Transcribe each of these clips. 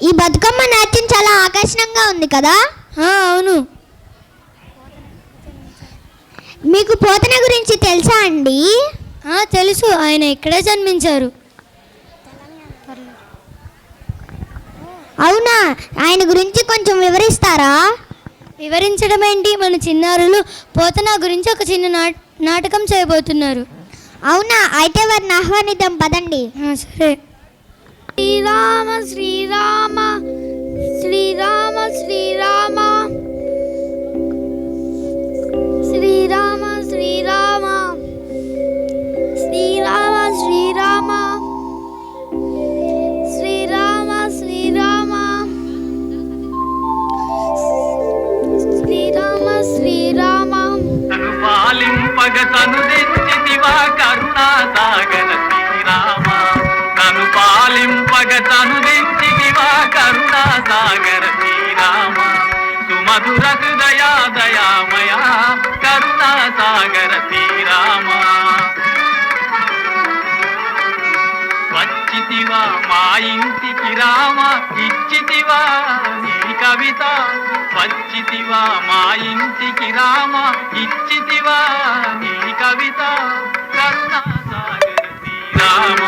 ఈ బతుకమ్మ నాట్యం చాలా ఆకర్షణీయంగా ఉంది కదా? అవును. మీకు పోతన గురించి తెలుసా అండి? తెలుసు, ఆయన ఇక్కడే జన్మించారు. అవునా? ఆయన గురించి కొంచెం వివరిస్తారా? వివరించడం ఏంటి, మన చిన్నారులు పోతన గురించి ఒక చిన్న నాటకం చేయబోతున్నారు. అవునా? అయితే వారిని ఆహ్వానిద్దాం పదండి. సరే. శ్రీరామ శ్రీరామ శ్రీరామ శ్రీరామ శ్రీరామ శ్రీరామ శ్రీరామ శ్రీరామ శ్రీరామ శ్రీరామ శ్రీరామ శ్రీరామ పాలింపగ తను తెచ్చితివా కరుణా సాగర శ్రీరామ. తను పాలింపగ తను తెచ్చితివా కరుణా సాగర శ్రీరామ. సుమధుర హృదయా దయామయ కరుణా సాగర శ్రీరామ. వచ్చితివా మా ఇంటికి రామ, ఇచ్చితివా నీ కవిత. వచ్చితివా మా ఇంటికి రామ, ఇచ్చితివా నీ కవిత. కరుణా సాగర శ్రీరామ.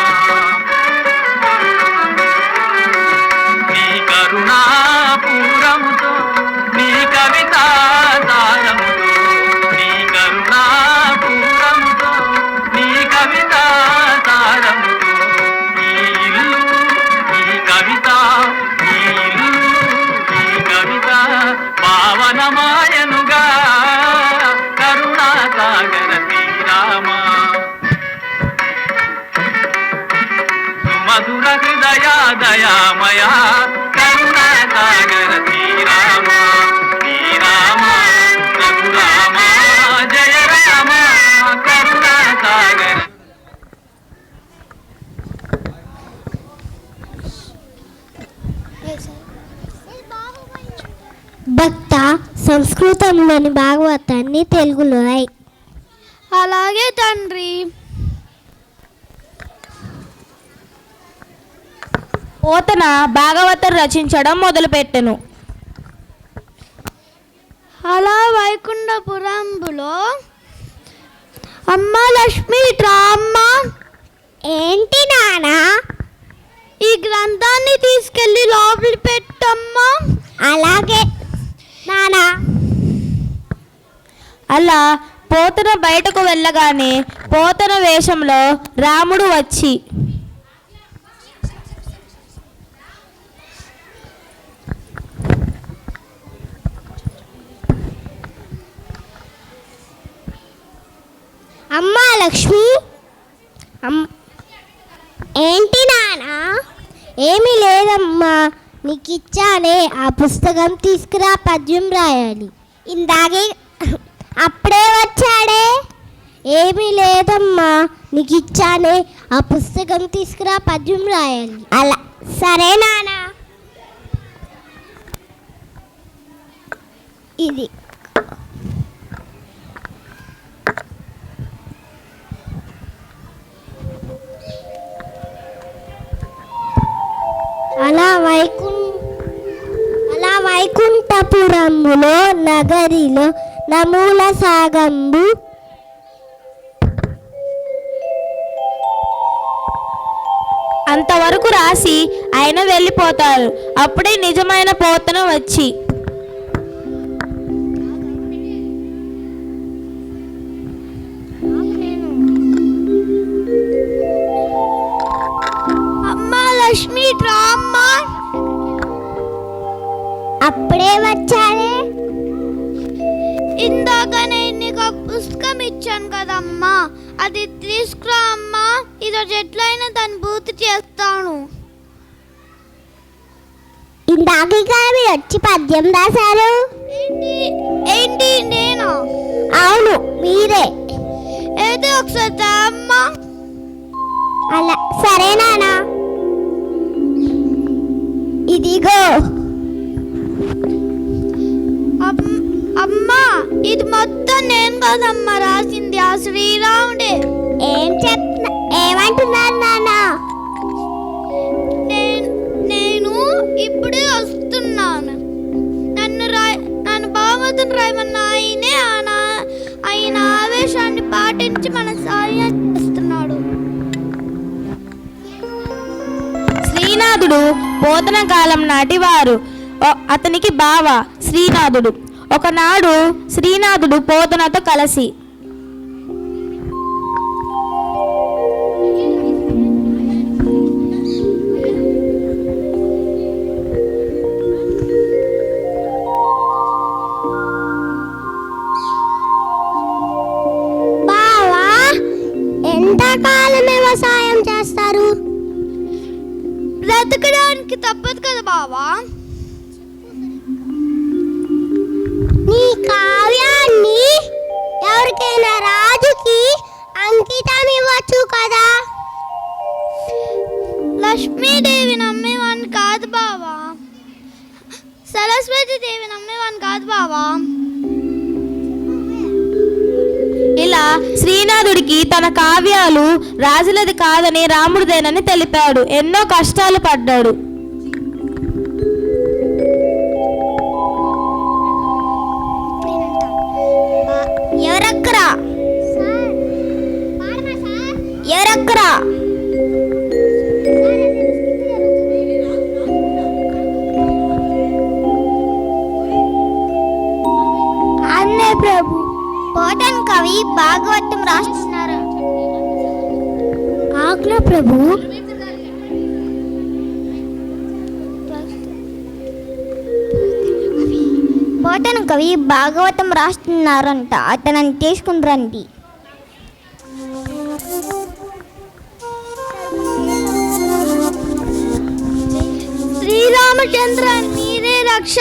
నీ కరుణాపూరముతో నీ కవిత సారముతో, నీ కరుణాపూరముతో నీ కవిత సారముతో, ఈ ఇల్లు ఈ కవిత, ఈ ఇల్లు ఈ కవిత పావనమాయనుగా కరుణా సాగర శ్రీరామ. సుమధుర హృదయా దయామయ కరుణా సాగర శ్రీరామ. శ్రీరామ రఘురామ జయ రామ కరుణా సాగర. భక్త, సంస్కృతంలోని భాగవతాన్ని తెలుగులో రాయి. అలాగే తండ్రి. పోతన భాగవతం రచించడం మొదలుపెట్టెను. అలా వైకుంఠపురంబులో అమ్మ లక్ష్మి రామ్మ. ఏంటి నానా? ఈ గ్రంథాన్ని తీసుకెళ్ళి లోపలి పెట్టమ్మా. అలాగే నానా. అలా పోతన బయటకు వెళ్ళగానే పోతన వేషంలో రాముడు వచ్చి, అమ్మా లక్ష్మి. ఏంటి నానా? ఏమీ లేదమ్మా, నీకు ఇచ్చానే ఆ పుస్తకం తీసుకురా, పద్యం రాయాలి. ఇందాకే అప్పుడే వచ్చాడే. ఏమీ లేదమ్మా, నీకు ఇచ్చానే ఆ పుస్తకం తీసుకురా, పద్యం రాయాలి. అలా సరే నానా. ఇది అలా వైకుంఠపురములో నగరిలో నమూల సాగంబు అంతవరకు రాసి ఆయన వెళ్ళిపోతారు. అప్పుడే నిజమైన పోతన వచ్చి, అమ్మ లక్ష్మి రామ్మ. అప్పుడే వచ్చాడే. ఇందాక నేను నీకు ఒక పుస్తకం ఇచ్చాను కదమ్మా, అది తీసుకురా అమ్మా. ఈరోజు ఎట్లయినా దాన్ని పూర్తి చేస్తాను. ఇందాక మీరు వచ్చి పద్యం రాశారు. ఏంటి నేనా? అవును, మీరే. ఏదో ఒకసారి అమ్మా. అలా సరే నానా. కదమ్మా రాసింది ఆ శ్రీరాముడే. ఏమంటున్నారు నాన్న? నేను ఇప్పుడే వస్తున్నాను. నన్ను భాగవతం రాయమన్న ఆయన ఆవేశాన్ని పాటించి మన సాయం చేస్తున్నాడు. శ్రీనాథుడు పోతన కాలం నాటి వారు. అతనికి బావ శ్రీనాథుడు. ఒకనాడు శ్రీనాథుడు పోతనతో కలిసి బావా, ఎంతకాలం వ్యవసాయం చేస్తారు? బ్రతకడానికి తప్పదు కదా బావా. నీ కావ్యాన్ని ఎవరికైనా రాజుకి అంకితం ఇవ్వచ్చు కదా. లక్ష్మీదేవి నమ్మేవాడిని కాదు బావా. సరస్వతి దేవి నమ్మేవాడిని కాదు బావా. ఇలా శ్రీనాథుడికి తన కావ్యాలు రాజులది కాదని రాముడిదేనని తెలిపాడు. ఎన్నో కష్టాలు పడ్డాడు. ఎవరక్కరా? అన్నే ప్రభు, పోతన కవి భాగవతం రాస్తున్నారు. ఆజ్ఞ ప్రభు. పోతన కవి భాగవతం రాస్తున్నారంట. అతనని తీసుకుని రండి. శ్రీరామచంద్ర నీరే రక్ష.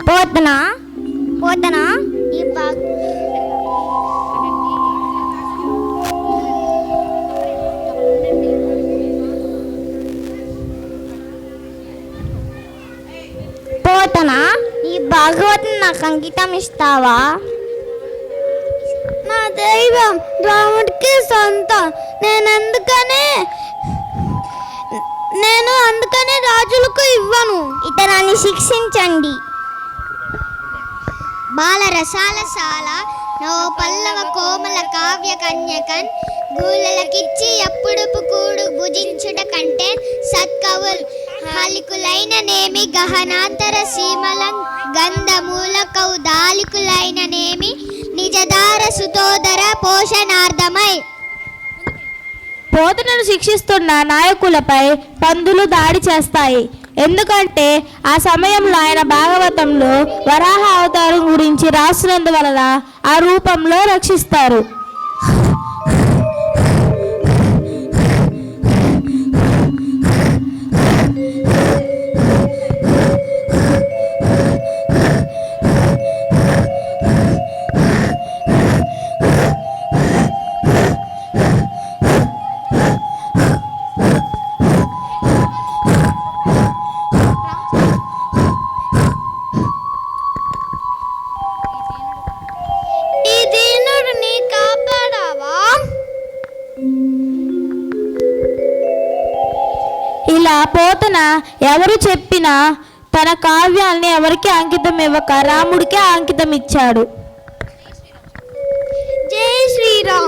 పోతన ఈ పోతన ఈ భాగవతం నాకు అంకితం ఇస్తావా? నా దైవం రాముడికి సొంతం. నేను అందుకనే రాజులకు ఇవ్వను. ఇతనాన్ని శిక్షించండి. బాలరసాలసాల నవ పల్లవ కోమల కావ్య కన్యకన్ గూలలకిచ్చి ఎప్పుడుపు కూడు భుజించుట కంటే సత్కవుల్ హాలికులైన నేమి గహనాంతర సీమలం గంధమూల కౌదాలికులైన నేమి నిజదార సుతోదర పోషణార్థమై. పోతనను శిక్షిస్తున్న నాయకులపై పందులు దాడి చేస్తాయి. ఎందుకంటే ఆ సమయంలో ఆయన భాగవతంలో వరాహ అవతారం గురించి రాసినందువలన ఆ రూపంలో రక్షిస్తారు. ఇలా పోతన ఎవరు చెప్పినా తన కావ్యాల్ని ఎవరికి అంకితం ఇవ్వక రాముడికే అంకితం ఇచ్చాడు. జై శ్రీరామ్.